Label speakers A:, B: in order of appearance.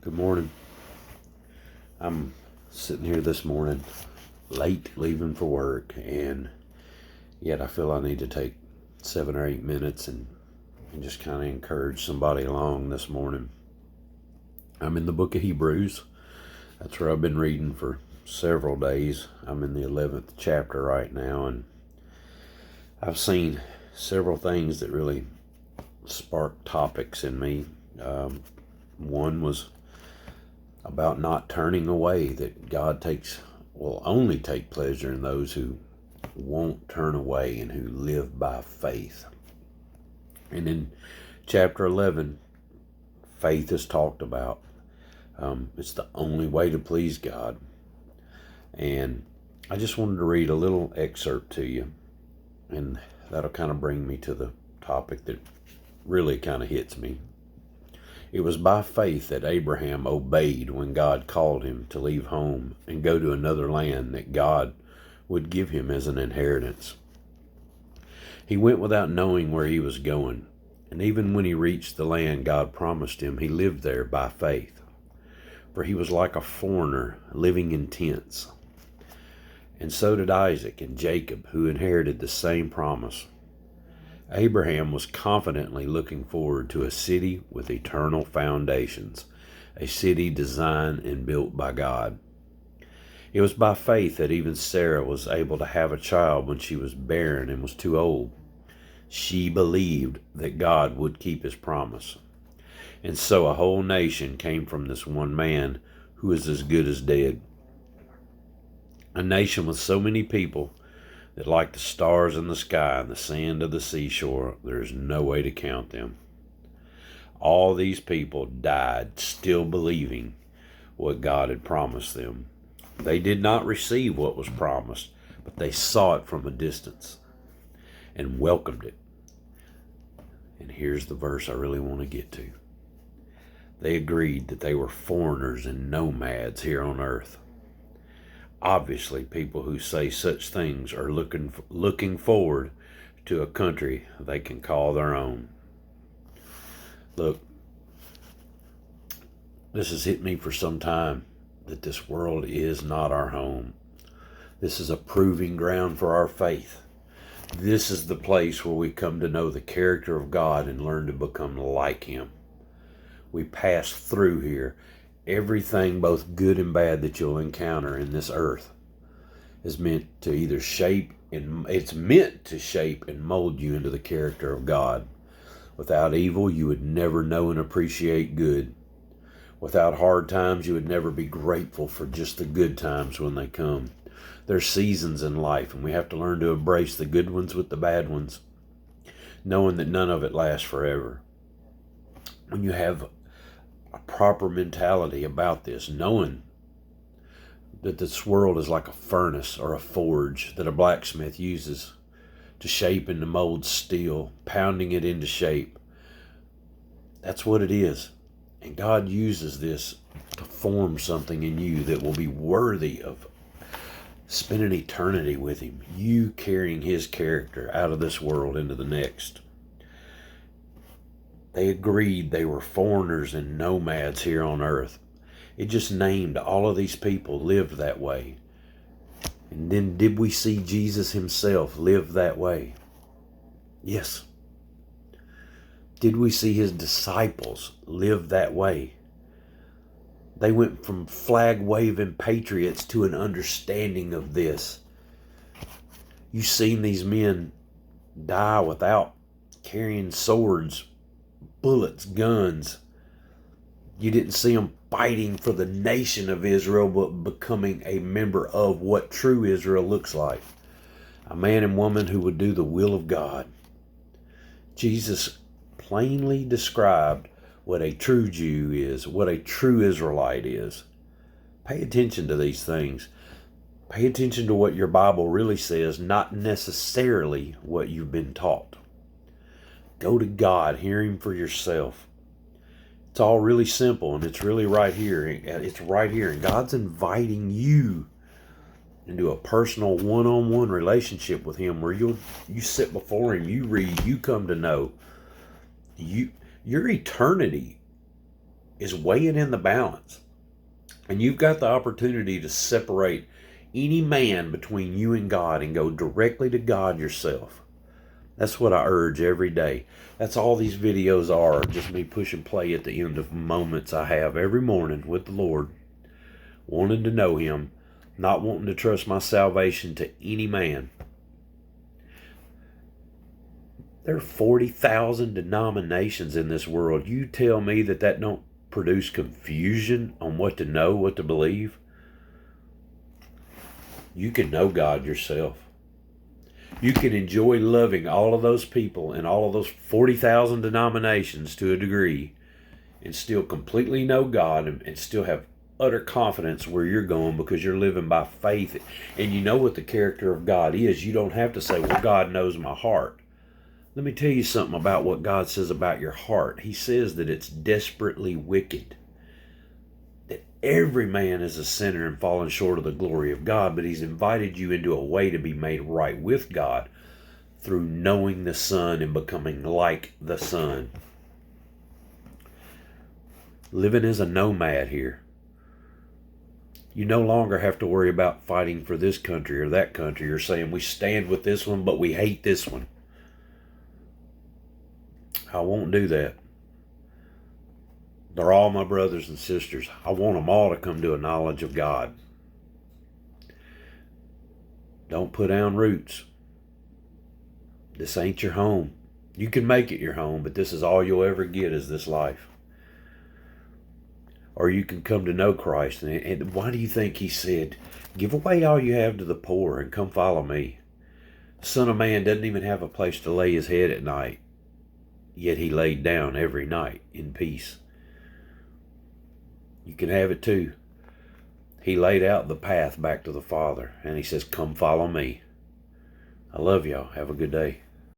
A: Good morning. I'm sitting here this morning, late leaving for work, and yet I feel I need to take 7 or 8 minutes and just kind of encourage somebody along this morning. I'm in the book of Hebrews. That's where I've been reading for several days. I'm in the 11th chapter right now, and I've seen several things that really sparked topics in me. One was about not turning away, that God will only take pleasure in those who won't turn away and who live by faith. And in chapter 11, faith is talked about. It's the only way to please God. And I just wanted to read a little excerpt to you, and that'll kind of bring me to the topic that really kind of hits me. It was by faith that Abraham obeyed when God called him to leave home and go to another land that God would give him as an inheritance. He went without knowing where he was going, and even when he reached the land God promised him, he lived there by faith. For he was like a foreigner living in tents. And so did Isaac and Jacob, who inherited the same promise. Abraham was confidently looking forward to a city with eternal foundations, a city designed and built by God. It was by faith that even Sarah was able to have a child when she was barren and was too old. She believed that God would keep his promise. And so a whole nation came from this one man who is as good as dead. A nation with so many people that, like the stars in the sky and the sand of the seashore, there's no way to count them. All these people died still believing what God had promised them. They did not receive what was promised, but they saw it from a distance and welcomed it. And here's the verse I really want to get to. They agreed that they were foreigners and nomads here on earth. Obviously, people who say such things are looking forward to a country they can call their own. Look, this has hit me for some time, that this world is not our home. This is a proving ground for our faith. This is the place where we come to know the character of God and learn to become like him. We pass through here. Everything, both good and bad, that you'll encounter in this earth is meant to either shape and mold you into the character of God. Without evil, you would never know and appreciate good. Without hard times, you would never be grateful for just the good times when they come. There's seasons in life, and we have to learn to embrace the good ones with the bad ones, knowing that none of it lasts forever. When you have a proper mentality about this, knowing that this world is like a furnace or a forge that a blacksmith uses to shape and to mold steel, pounding it into shape. That's what it is. And God uses this to form something in you that will be worthy of spending eternity with him, you carrying his character out of this world into the next. They agreed they were foreigners and nomads here on earth. It just named all of these people lived that way. And then did we see Jesus himself live that way? Yes. Did we see his disciples live that way? They went from flag-waving patriots to an understanding of this. You've seen these men die without carrying swords, bullets, guns. You didn't see them fighting for the nation of Israel, but becoming a member of what true Israel looks like. A man and woman who would do the will of God. Jesus plainly described what a true Jew is, what a true Israelite is. Pay attention to these things. Pay attention to what your Bible really says, not necessarily what you've been taught. Go to God, hear him for yourself. It's all really simple, and it's really right here. It's right here, and God's inviting you into a personal one-on-one relationship with him, where you sit before him, you read, you come to know. Your eternity is weighing in the balance. And you've got the opportunity to separate any man between you and God and go directly to God yourself. That's what I urge every day. That's all these videos are, just me pushing play at the end of moments I have every morning with the Lord, wanting to know Him, not wanting to trust my salvation to any man. There are 40,000 denominations in this world. You tell me that don't produce confusion on what to know, what to believe? You can know God yourself. You can enjoy loving all of those people and all of those 40,000 denominations to a degree and still completely know God and still have utter confidence where you're going because you're living by faith and you know what the character of God is. You don't have to say, well, God knows my heart. Let me tell you something about what God says about your heart. He says that it's desperately wicked. That every man is a sinner and fallen short of the glory of God, but He's invited you into a way to be made right with God through knowing the Son and becoming like the Son. Living as a nomad here. You no longer have to worry about fighting for this country or that country or saying we stand with this one but we hate this one. I won't do that. They're all my brothers and sisters. I want them all to come to a knowledge of God. Don't put down roots. This ain't your home. You can make it your home, but this is all you'll ever get is this life. Or you can come to know Christ. And why do you think He said, give away all you have to the poor and come follow me? The Son of Man doesn't even have a place to lay His head at night. Yet He laid down every night in peace. You can have it too. He laid out the path back to the Father. And He says, come follow me. I love y'all. Have a good day.